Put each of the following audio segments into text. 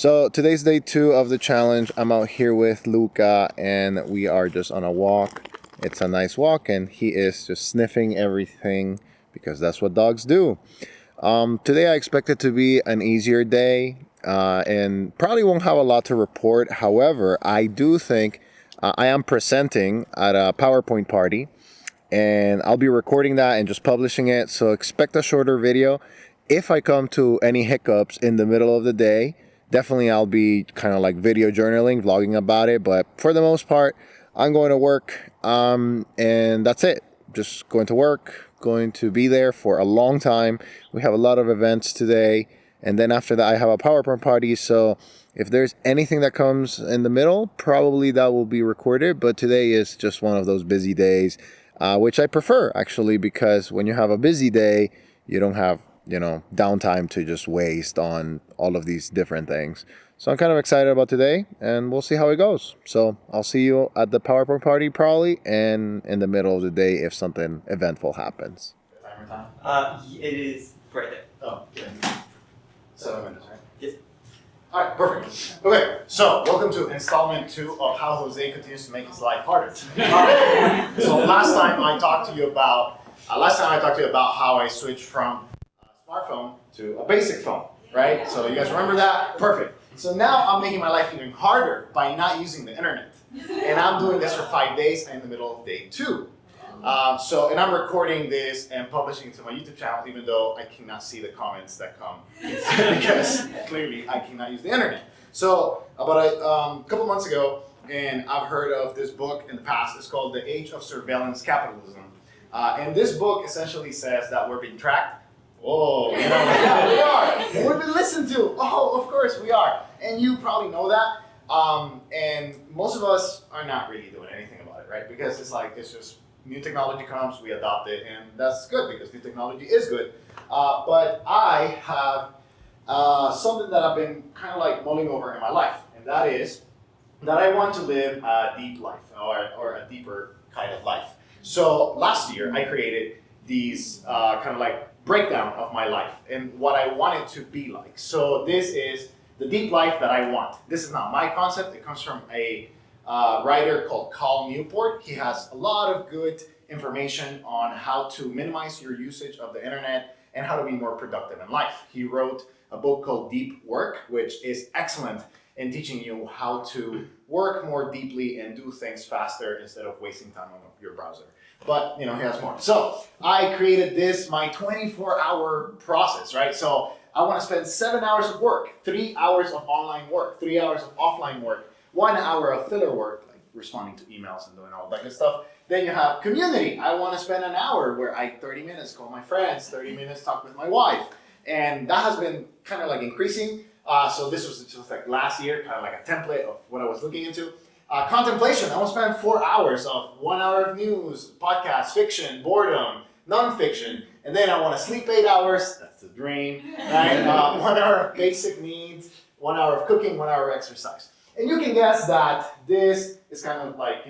So today's day 2 of the challenge. I'm out here with Luca and we are just on a walk. It's a nice walk and he is just sniffing everything because that's what dogs do. Today I expect it to be an easier day and probably won't have a lot to report. However, I do think I am presenting at a PowerPoint party and I'll be recording that and just publishing it. So expect a shorter video. If I come to any hiccups in the middle of the day, definitely I'll be kind of like video journaling, vlogging about it. But for the most part, I'm going to work and that's it. Just going to work, going to be there for a long time. We have a lot of events today. And then after that, I have a PowerPoint party. So if there's anything that comes in the middle, probably that will be recorded. But today is just one of those busy days, which I prefer actually, because when you have a busy day, you don't have downtime to just waste on all of these different things. So I'm kind of excited about today and we'll see how it goes. So I'll see you at the PowerPoint party probably and in the middle of the day if something eventful happens. Timer time? It is right there. Oh, yeah. 7 minutes, right? Yes. All right, perfect. Okay, so welcome to installment 2 of how Jose continues to make his life harder. So last time I talked to you about how I switched from smartphone to a basic phone, right? So you guys remember that? Perfect. So now I'm making my life even harder by not using the internet. And I'm doing this for 5 days and in the middle of day 2. And I'm recording this and publishing it to my YouTube channel, even though I cannot see the comments that come because clearly I cannot use the internet. So about a couple months ago, and I've heard of this book in the past, it's called The Age of Surveillance Capitalism. And this book essentially says that we're being tracked. Oh, yeah, we are. We've been listened to. Oh, of course we are. And you probably know that. And most of us are not really doing anything about it, right? Because it's just new technology comes, we adopt it, and that's good because new technology is good. But I have something that I've been kind of like mulling over in my life, and that is that I want to live a deep life or a deeper kind of life. So last year I created these kind of like breakdown of my life and what I want it to be like. So this is the deep life that I want. This is not my concept. It comes from a writer called Cal Newport. He has a lot of good information on how to minimize your usage of the internet and how to be more productive in life. He wrote a book called Deep Work, which is excellent in teaching you how to work more deeply and do things faster instead of wasting time on your browser. But he has more. So I created my 24-hour process, right? So I want to spend 7 hours of work, 3 hours of online work, 3 hours of offline work, 1 hour of filler work, like responding to emails and doing all that good stuff. Then you have community. I want to spend an hour where 30 minutes call my friends, 30 minutes talk with my wife. And that has been kind of like increasing. So this was just like last year, kind of like a template of what I was looking into. Contemplation, I want to spend 4 hours of 1 hour of news, podcasts, fiction, boredom, nonfiction. And then I want to sleep 8 hours, that's the dream, right? 1 hour of basic needs, 1 hour of cooking, 1 hour of exercise. And you can guess that this is kind of like,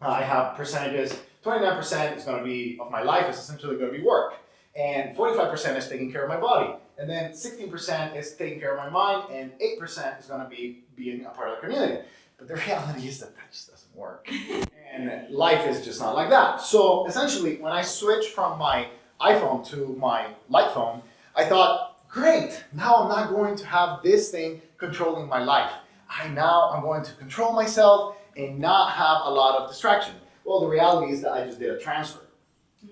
I have percentages. 29% is going to be, of my life is essentially going to be work. And 45% is taking care of my body. And then 16% is taking care of my mind. And 8% is going to be being a part of the community. But the reality is that just doesn't work. And life is just not like that. So essentially, when I switched from my iPhone to my light phone, I thought, great, now I'm not going to have this thing controlling my life. I'm going to control myself and not have a lot of distraction. Well, the reality is that I just did a transfer.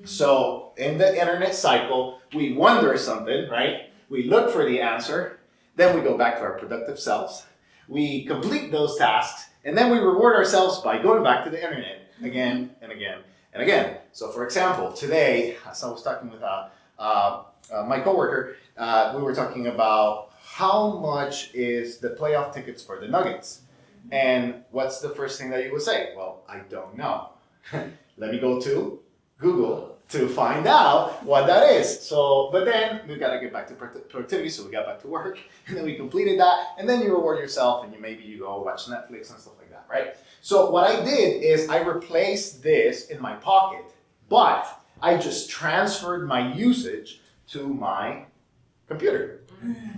So in the internet cycle, we wonder something, right? We look for the answer, then we go back to our productive selves. We complete those tasks, and then we reward ourselves by going back to the internet again and again and again. So for example, today, as I was talking with my coworker, we were talking about how much is the playoff tickets for the Nuggets. And what's the first thing that you would say? Well, I don't know. Let me go to Google to find out what that is. So, but then we got to get back to productivity, so we got back to work, and then we completed that, and then you reward yourself, and maybe you go watch Netflix and stuff like that, right? So what I did is I replaced this in my pocket, but I just transferred my usage to my computer.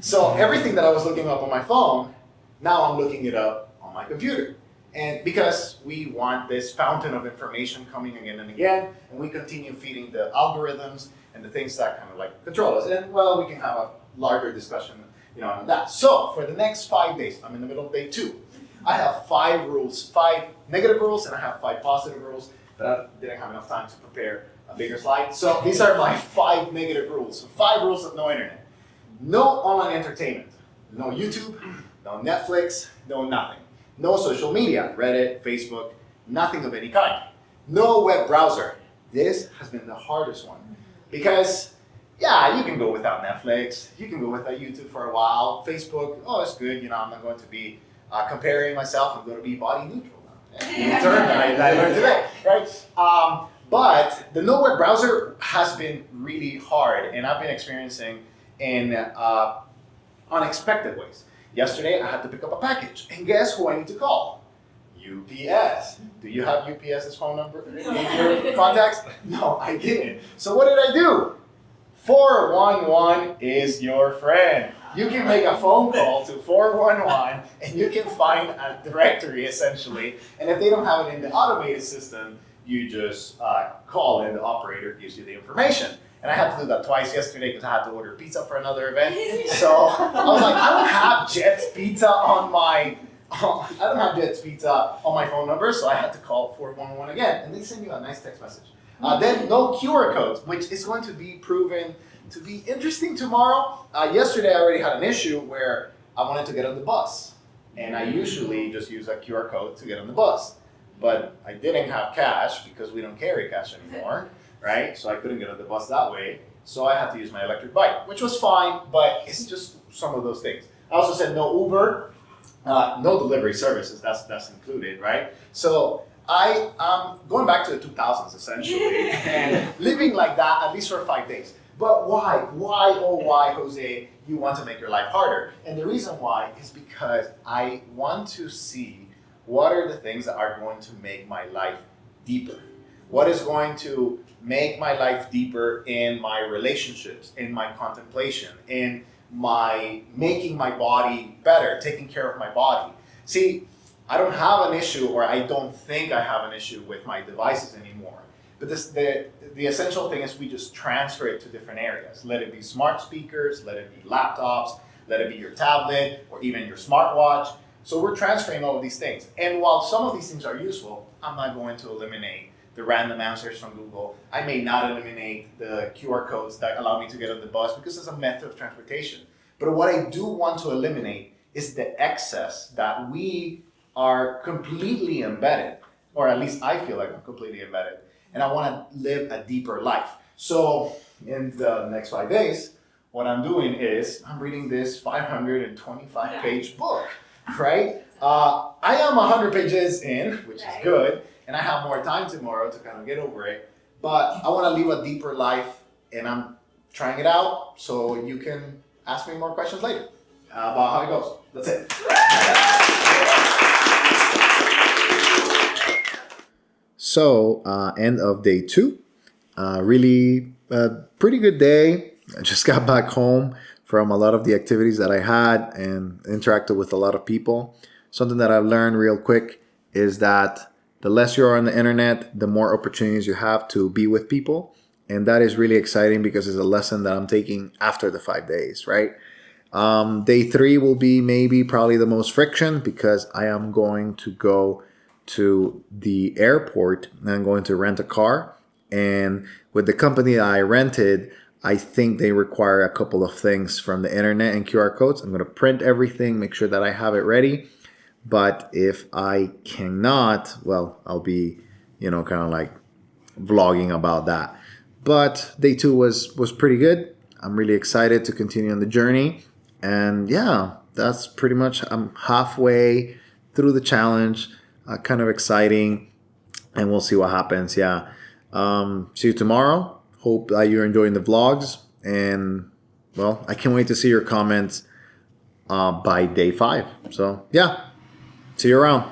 So everything that I was looking up on my phone, now I'm looking it up on my computer. And because we want this fountain of information coming again and again, and we continue feeding the algorithms and the things that kind of like control us. And well, we can have a larger discussion, on that. So for the next 5 days, I'm in the middle of day 2. I have 5 rules, 5 negative rules, and I have 5 positive rules, but I didn't have enough time to prepare a bigger slide. So these are my 5 negative rules. So 5 rules of no internet. No online entertainment. No YouTube, no Netflix, no nothing. No social media, Reddit, Facebook, nothing of any kind. No web browser. This has been the hardest one. Because, yeah, you can go without Netflix. You can go without YouTube for a while. Facebook, oh, it's good. I'm not going to be comparing myself. I'm going to be body neutral now. New term that I learned today, right? But the no web browser has been really hard, and I've been experiencing in unexpected ways. Yesterday, I had to pick up a package, and guess who I need to call? UPS. Do you have UPS's phone number in your contacts? No, I didn't. So what did I do? 411 is your friend. You can make a phone call to 411, and you can find a directory, essentially. And if they don't have it in the automated system, you just call, and the operator gives you the information. And I had to do that twice yesterday because I had to order pizza for another event. So I was like, I don't have Jet's Pizza on my phone number, so I had to call 411 again. And they send you a nice text message. Then no QR codes, which is going to be proven to be interesting tomorrow. Yesterday I already had an issue where I wanted to get on the bus. And I usually just use a QR code to get on the bus. But I didn't have cash because we don't carry cash anymore. Right? So I couldn't get on the bus that way. So I had to use my electric bike, which was fine, but it's just some of those things. I also said no Uber, no delivery services, that's included, right? So I going back to the 2000s essentially, and living like that at least for 5 days. But why? Why, oh why, Jose, you want to make your life harder? And the reason why is because I want to see what are the things that are going to make my life deeper. What is going to make my life deeper in my relationships, in my contemplation, in my making my body better, taking care of my body. See, I don't have an issue, or I don't think I have an issue with my devices anymore. But the essential thing is we just transfer it to different areas. Let it be smart speakers, let it be laptops, let it be your tablet, or even your smartwatch. So we're transferring all of these things. And while some of these things are useful, I'm not going to eliminate the random answers from Google. I may not eliminate the QR codes that allow me to get on the bus because it's a method of transportation. But what I do want to eliminate is the excess that we are completely embedded, or at least I feel like I'm completely embedded, and I want to live a deeper life. So in the next 5 days, what I'm doing is I'm reading this 525-page book, right? I am 100 pages in, which is good. And I have more time tomorrow to kind of get over it. But I want to live a deeper life, and I'm trying it out so you can ask me more questions later about how it goes. That's it. So, end of day 2. Really pretty good day. I just got back home from a lot of the activities that I had and interacted with a lot of people. Something that I've learned real quick is that the less you're on the internet, the more opportunities you have to be with people. And that is really exciting because it's a lesson that I'm taking after the 5 days, right? Day 3 will be probably the most friction because I am going to go to the airport and I'm going to rent a car. And with the company that I rented, I think they require a couple of things from the internet and QR codes. I'm going to print everything, make sure that I have it ready. But if I cannot, well, I'll be, kind of like vlogging about that. But day 2 was pretty good. I'm really excited to continue on the journey. And yeah, that's pretty much, I'm halfway through the challenge. Kind of exciting. And we'll see what happens. Yeah. See you tomorrow. Hope that you're enjoying the vlogs. And, well, I can't wait to see your comments by day 5. So, yeah. See you around.